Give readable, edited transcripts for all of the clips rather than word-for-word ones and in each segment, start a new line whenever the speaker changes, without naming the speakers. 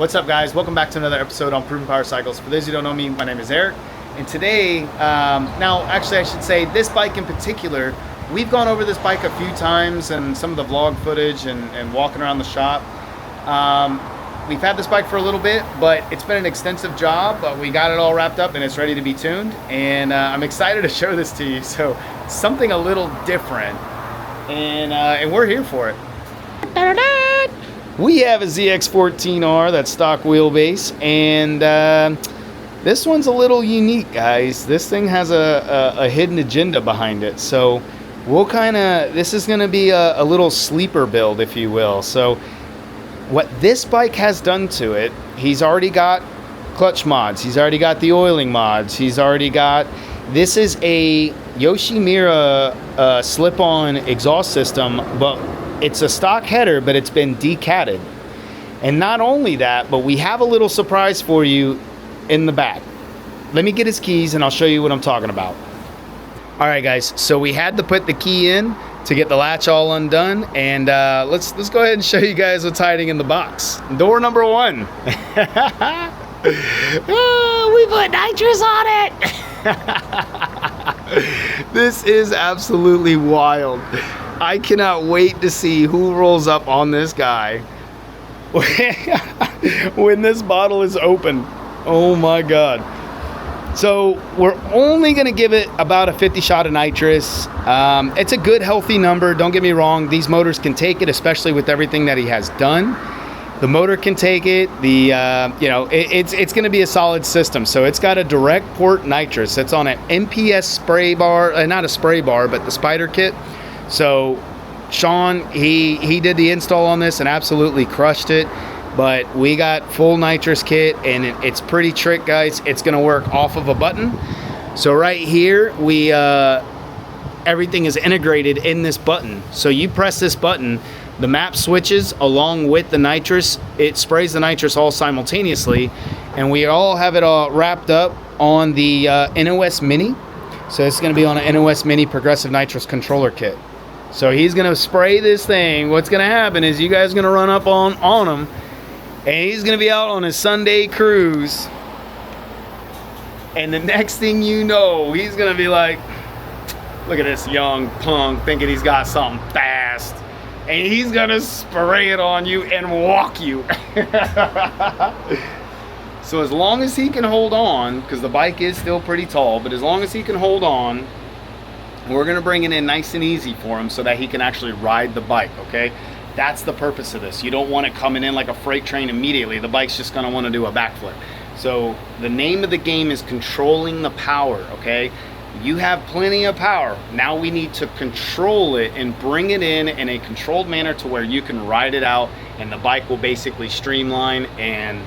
What's up, guys? Welcome back to another episode on Proven Power Cycles. For those who don't know me, my name is Eric, and today, now actually I should say this bike in particular, we've gone over this bike a few times and some of the vlog footage and walking around the shop. We've had this bike for a little bit, but it's been an extensive job, but we got it all wrapped up and it's ready to be tuned, and I'm excited to show this to you. So something a little different, and we're here for it. We have a ZX-14r, that's stock wheelbase, and this one's a little unique, guys. This thing has a hidden agenda behind it, so we'll this is going to be a little sleeper build, if you will. So what this bike has done to it, he's already got clutch mods, he's already got the oiling mods, he's already got, this is a yoshimura slip-on exhaust system, but it's a stock header, but it's been decatted. And not only that, but we have a little surprise for you in the back. Let me get his keys and I'll show you what I'm talking about. All right, guys, so we had to put the key in to get the latch all undone, and let's go ahead and show you guys what's hiding in the box. Door number one. Oh, we put nitrous on it. This is absolutely wild. I cannot wait to see who rolls up on this guy when this bottle is open. Oh my God. So we're only gonna give it about a 50 shot of nitrous. It's a good healthy number, don't get me wrong. These motors can take it, especially with everything that he has done. The motor can take it. It's gonna be a solid system. So it's got a direct port nitrous. It's on an MPS spray bar, not a spray bar, but the spider kit. So Sean, he did the install on this and absolutely crushed it. But we got full nitrous kit, and it's pretty trick, guys. It's gonna work off of a button. So right here, we everything is integrated in this button. So you press this button, the map switches along with the nitrous. It sprays the nitrous all simultaneously, and we all have it all wrapped up on the NOS Mini. So it's gonna be on an NOS Mini Progressive Nitrous Controller Kit. So he's gonna spray this thing. What's gonna happen is you guys are gonna run up on him, and he's gonna be out on his Sunday cruise. And the next thing you know, he's gonna be like, look at this young punk thinking he's got something fast. And he's gonna spray it on you and walk you. So as long as he can hold on, because the bike is still pretty tall, but as long as he can hold on, we're gonna bring it in nice and easy for him so that he can actually ride the bike, okay? That's the purpose of this. You don't want it coming in like a freight train immediately. The bike's just gonna wanna do a backflip. So the name of the game is controlling the power, okay? You have plenty of power. Now we need to control it and bring it in a controlled manner to where you can ride it out and the bike will basically streamline, and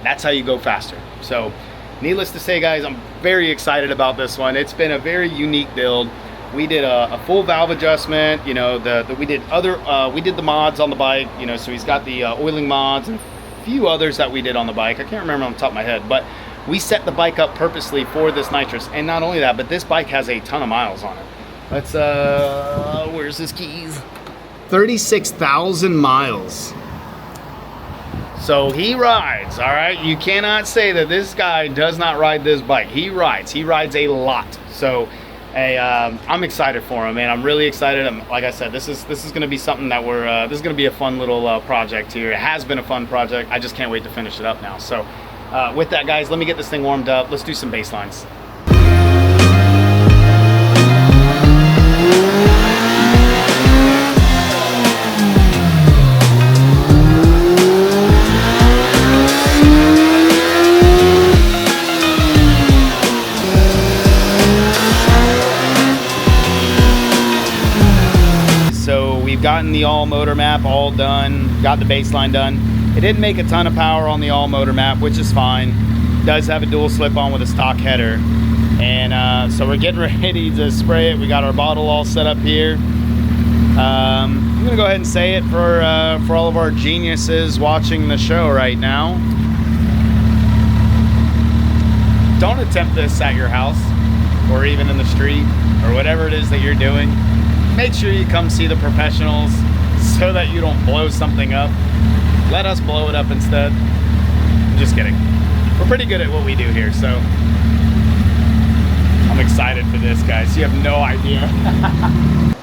that's how you go faster. So needless to say, guys, I'm very excited about this one. It's been a very unique build. We did a full valve adjustment, you know, we did the mods on the bike, you know, so he's got the oiling mods and a few others that we did on the bike. I can't remember on the top of my head, but we set the bike up purposely for this nitrous. And not only that, but this bike has a ton of miles on it. Let's, where's his keys? 36,000 miles. So he rides, all right? You cannot say that this guy does not ride this bike. He rides a lot. So I'm excited for him, man. I'm really excited. Like I said, this is going to be something that this is going to be a fun little project here. It has been a fun project. I just can't wait to finish it up now. So with that, guys, let me get this thing warmed up. Let's do some bass lines. Gotten the all motor map all done, got the baseline done. It didn't make a ton of power on the all motor map, which is fine. It does have a dual slip on with a stock header, and so we're getting ready to spray it. We got our bottle all set up here. I'm gonna go ahead and say it for all of our geniuses watching the show right now. Don't attempt this at your house or even in the street or whatever it is that you're doing. Make sure you come see the professionals so that you don't blow something up. Let us blow it up instead. just kidding. We're pretty good at what we do here, so I'm excited for this, guys. You have no idea.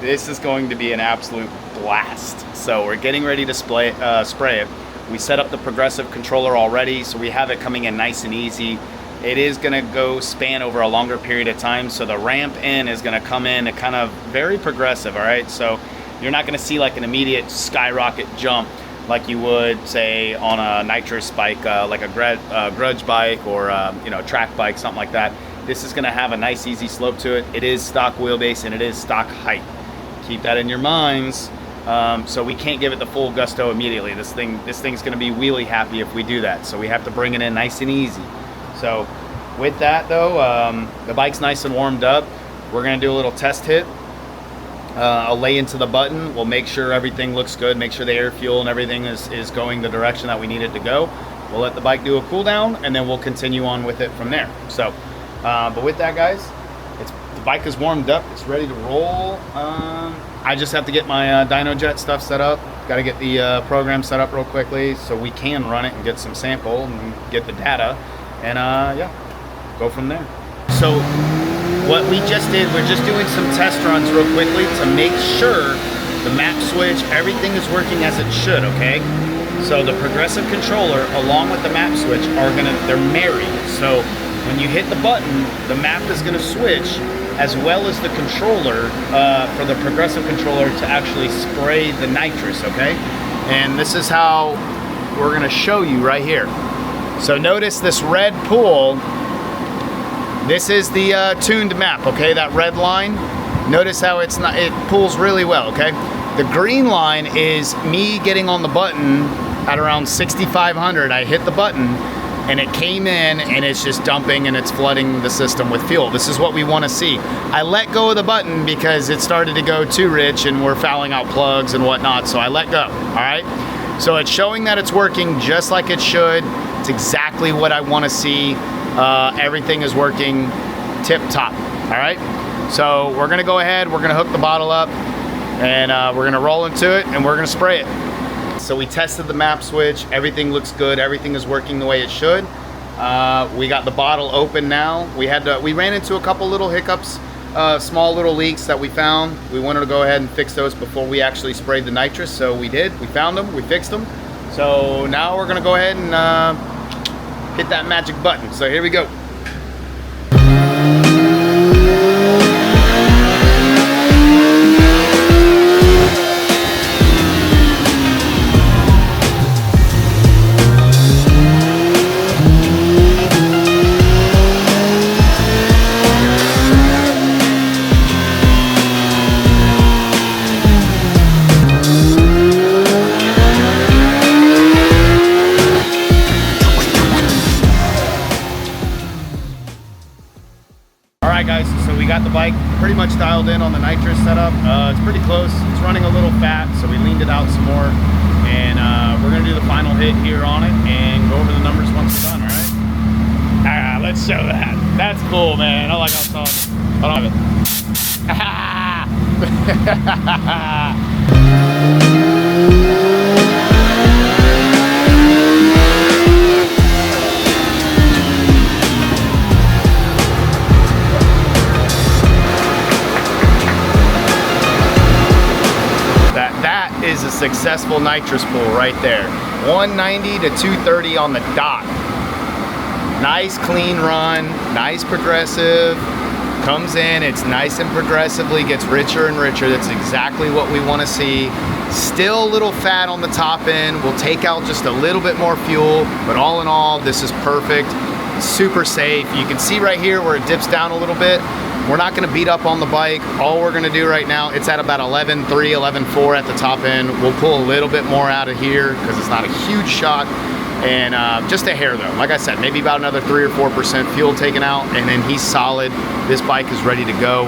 This is going to be an absolute blast. So we're getting ready to spray it. We set up the progressive controller already, so we have it coming in nice and easy. It is gonna go span over a longer period of time, so the ramp in is gonna come in a kind of very progressive, all right? So you're not gonna see like an immediate skyrocket jump like you would say on a nitrous bike, like a grudge bike or you know, track bike, something like that. This is gonna have a nice easy slope to it. It is stock wheelbase and it is stock height. Keep that in your minds. So we can't give it the full gusto immediately. This thing's gonna be wheelie happy if we do that. So we have to bring it in nice and easy. So with that though, the bike's nice and warmed up. We're gonna do a little test hit. I'll lay into the button. We'll make sure everything looks good, make sure the air fuel and everything is going the direction that we need it to go. We'll let the bike do a cool down and then we'll continue on with it from there. So, but with that, guys, the bike is warmed up. It's ready to roll. I just have to get my Dyno Jet stuff set up. Got to get the program set up real quickly so we can run it and get some sample and get the data. And yeah, go from there. So what we just did, we're just doing some test runs real quickly to make sure the map switch, everything is working as it should, okay? So the progressive controller along with the map switch they're married. So when you hit the button, the map is gonna switch as well as the controller for the progressive controller to actually spray the nitrous, okay? And this is how we're gonna show you right here. So notice this red pool. This is the tuned map, okay? That red line. Notice how it pulls really well, okay? The green line is me getting on the button at around 6,500. I hit the button and it came in and it's just dumping and it's flooding the system with fuel. This is what we want to see. I let go of the button because it started to go too rich and we're fouling out plugs and whatnot, so I let go, all right? So it's showing that it's working just like it should. It's exactly what I want to see. Everything is working tip top, all right? So we're gonna go ahead, we're gonna hook the bottle up and we're gonna roll into it and we're gonna spray it. So we tested the map switch, everything looks good, everything is working the way it should. We got the bottle open now. We ran into a couple little hiccups, small little leaks that we found. We wanted to go ahead and fix those before we actually sprayed the nitrous, so we did. We found them, we fixed them. So now we're gonna go ahead and hit that magic button. So here we go. Guys, so we got the bike pretty much dialed in on the nitrous setup. It's pretty close. It's running a little fat, so we leaned it out some more, and we're gonna do the final hit here on it and go over the numbers once it's done. All right. Let's show that. That's cool, man. I like how it's on. I love it. Is a successful nitrous pull right there. 190 to 230 on the dot. Nice clean run, nice progressive. Comes in, it's nice and progressively gets richer and richer. That's exactly what we want to see. Still a little fat on the top end. We'll take out just a little bit more fuel, but all in all, this is perfect. Super safe. You can see right here where it dips down a little bit. We're not gonna beat up on the bike. All we're gonna do right now, it's at about 11.3, 11.4 at the top end. We'll pull a little bit more out of here because it's not a huge shot. And just a hair though. Like I said, maybe about another 3 or 4% fuel taken out, and then he's solid. This bike is ready to go.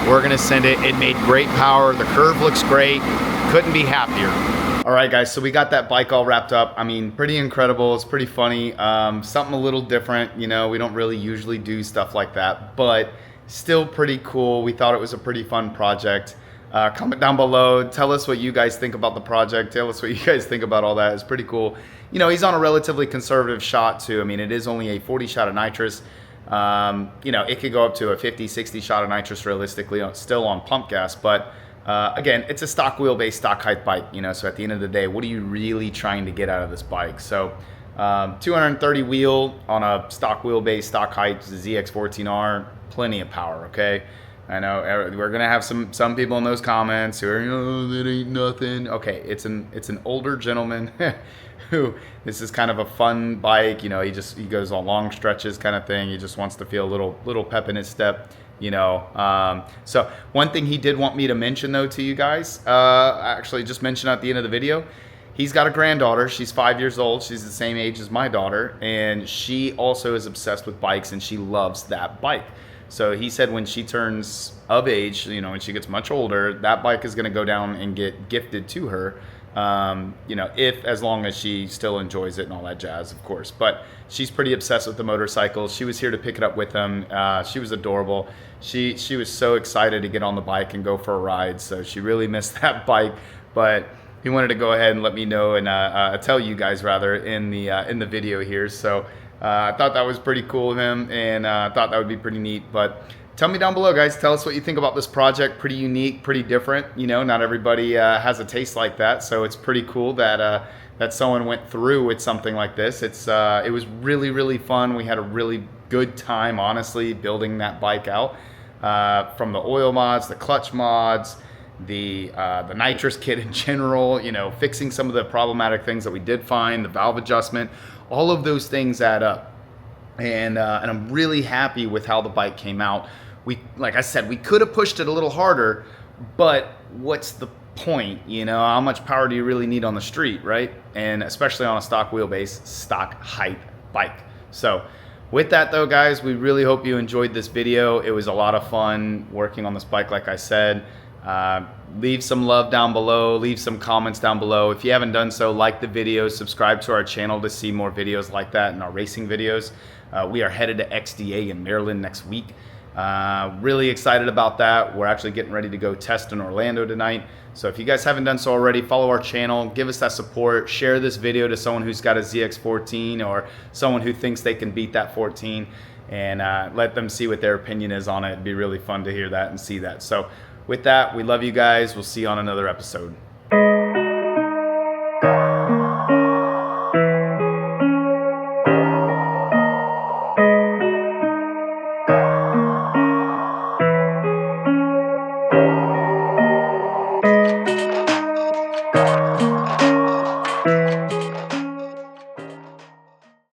We're gonna send it. It made great power. The curve looks great. Couldn't be happier. All right, guys, so we got that bike all wrapped up. I mean, pretty incredible. It's pretty funny. Something a little different. You know, we don't really usually do stuff like that, but still pretty cool. We thought it was a pretty fun project. Comment down below. Tell us what you guys think about the project. Tell us what you guys think about all that. It's pretty cool. You know, he's on a relatively conservative shot too. I mean, it is only a 40 shot of nitrous. You know, it could go up to a 50, 60 shot of nitrous realistically, still on pump gas. But again, it's a stock wheelbase, stock height bike. You know, so at the end of the day, what are you really trying to get out of this bike? So 230 wheel on a stock wheelbase, stock height ZX-14r, plenty of power. Okay. I know we're gonna have some people in those comments who are, oh, that ain't nothing. Okay, it's an older gentleman who, this is kind of a fun bike. You know, he goes on long stretches kind of thing. He just wants to feel a little pep in his step. You know, so one thing he did want me to mention though to you guys, actually just mention at the end of the video, he's got a granddaughter. She's 5 years old. She's the same age as my daughter, and she also is obsessed with bikes, and she loves that bike. So he said when she turns of age, you know, when she gets much older, that bike is going to go down and get gifted to her, you know, as long as she still enjoys it and all that jazz, of course. But she's pretty obsessed with the motorcycle. She was here to pick it up with him. She was adorable. She was so excited to get on the bike and go for a ride. So she really missed that bike, but he wanted to go ahead and let me know and tell you guys rather in the video here. So I thought that was pretty cool of him, and I thought that would be pretty neat. But tell me down below, guys. Tell us what you think about this project. Pretty unique, pretty different. You know, not everybody has a taste like that, so it's pretty cool that that someone went through with something like this. It was really, really fun. We had a really good time, honestly, building that bike out. From the oil mods, the clutch mods, the nitrous kit in general, you know, fixing some of the problematic things that we did find, the valve adjustment, all of those things add up. And I'm really happy with how the bike came out. Like I said, we could have pushed it a little harder, but what's the point? You know, how much power do you really need on the street, right? And especially on a stock wheelbase, stock height bike. So with that though, guys, we really hope you enjoyed this video. It was a lot of fun working on this bike, like I said. Leave some love down below, leave some comments down below. If you haven't done so, like the video, subscribe to our channel to see more videos like that and our racing videos. We are headed to XDA in Maryland next week. Really excited about that. We're actually getting ready to go test in Orlando tonight. So if you guys haven't done so already, follow our channel, give us that support, share this video to someone who's got a ZX-14 or someone who thinks they can beat that 14, and let them see what their opinion is on it. It'd be really fun to hear that and see that. So with that, we love you guys. We'll see you on another episode.